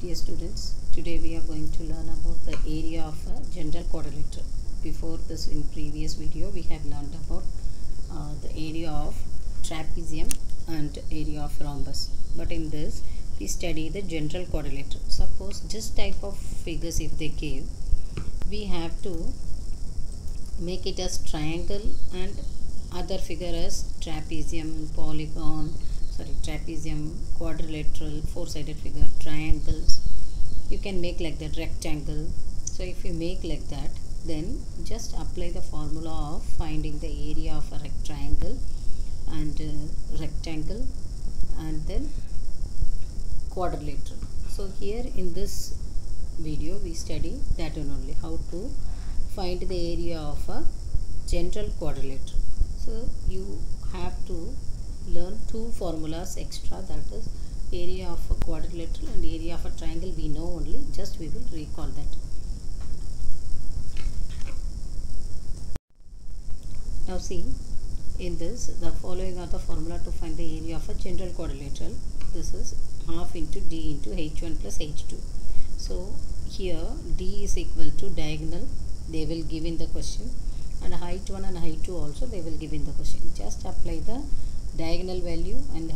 Dear students, today we are going to learn about the area of a general quadrilateral. Before this, in previous video, we have learned about the area of trapezium and area of rhombus. But in this, we study the general quadrilateral. Suppose just type of figures if they give, we have to make it as triangle and other figure as trapezium, polygon, trapezium, quadrilateral, four-sided figure, triangles. You can make like that, rectangle. So if you make like that, then just apply the formula of finding the area of a rectangle and rectangle and then quadrilateral. So here in this video we study that one only, how to find the area of a general quadrilateral. So you have to learn two formulas extra, that is area of a quadrilateral and area of a triangle we know only, just we will recall that. Now see, in this the following are the formula to find the area of a general quadrilateral. This is half into d into h1 plus h2. So here d is equal to diagonal, they will give in the question, and height 1 and height 2 also they will give in the question. Just apply the diagonal value and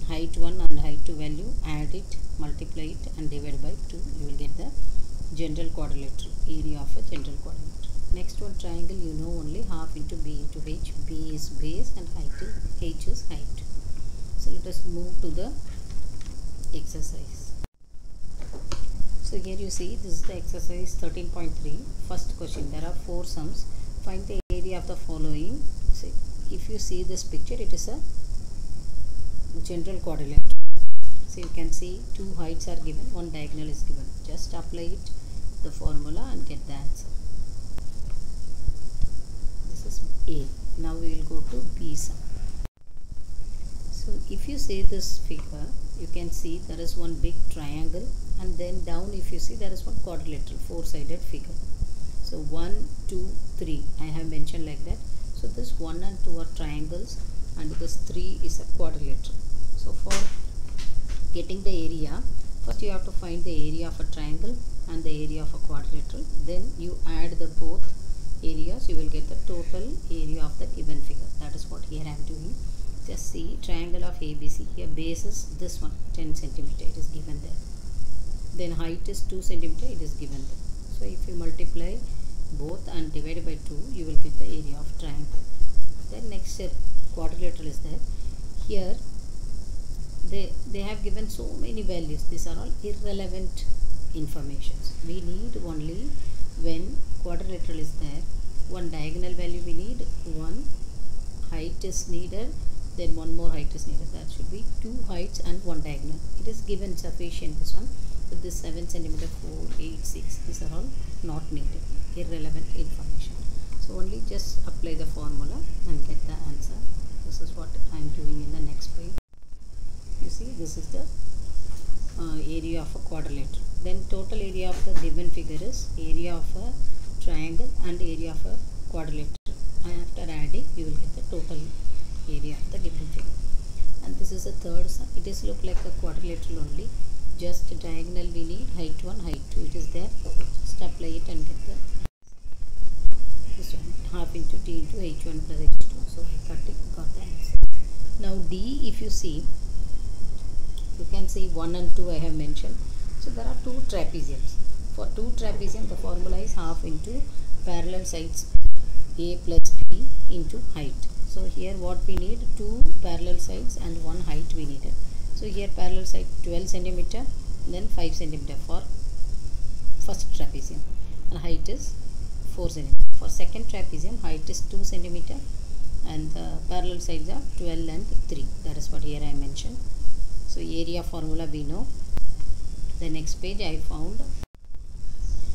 height 1 and height 2 value, add it, multiply it and divide by 2, you will get the general quadrilateral, area of a general quadrilateral. Next one, triangle, you know only half into b into h. B is base and h is height. So let us move to the exercise. So here you see, this is the exercise 13.3. First question, there are 4 sums. Find the area of the following. See, if you see this picture, it is a general quadrilateral. So you can see 2 heights are given, 1 diagonal is given. Just apply it, the formula, and get the answer. This is A. Now we will go to B sum. So if you see this figure, you can see there is one big triangle, and then down if you see there is one quadrilateral, 4-sided figure. So 1, 2, 3 I have mentioned like that. So this 1 and 2 are triangles and this 3 is a quadrilateral. So for getting the area, first you have to find the area of a triangle and the area of a quadrilateral. Then you add the both areas, you will get the total area of the given figure. That is what here I am doing. Just see, triangle of ABC, here base is this one, 10 centimeter, it is given there. Then height is 2 centimeter, it is given there. So if you multiply both and divide by 2, you will get the area of triangle. Then next step, quadrilateral is there. Here they have given so many values. These are all irrelevant informations. We need only, when quadrilateral is there, one diagonal value we need, one height is needed, then one more height is needed. That should be 2 heights and 1 diagonal. It is given sufficient, this one. But this 7 centimeter, 4, 8, 6, these are all not needed, irrelevant information. So only just apply the formula and get the answer. This is what I am doing in the next page. You see, this is the area of a quadrilateral. Then total area of the given figure is area of a triangle and area of a quadrilateral. And after adding, you will get the total area of the given figure. And this is the third sum. It is look like a quadrilateral only. Just diagonal we need, height 1, height 2, it is there. Just apply it and get the this one, half into d into h1 plus h2. So I got the answer. Now D, if you see, you can see 1 and 2 I have mentioned. So there are 2 trapeziums. For 2 trapezium, the formula is half into parallel sides A plus B into height. So here what we need, 2 parallel sides and 1 height we needed. So here parallel side 12 centimeter, then 5 centimeter for first trapezium, and height is 4 centimeter. For second trapezium, height is 2 centimeter and the parallel sides are 12 and 3. That is what here I mentioned. So area formula we know. The next page I found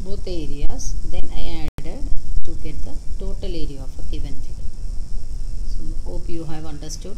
both the areas, then I added to get the total area of a given figure. So hope you have understood.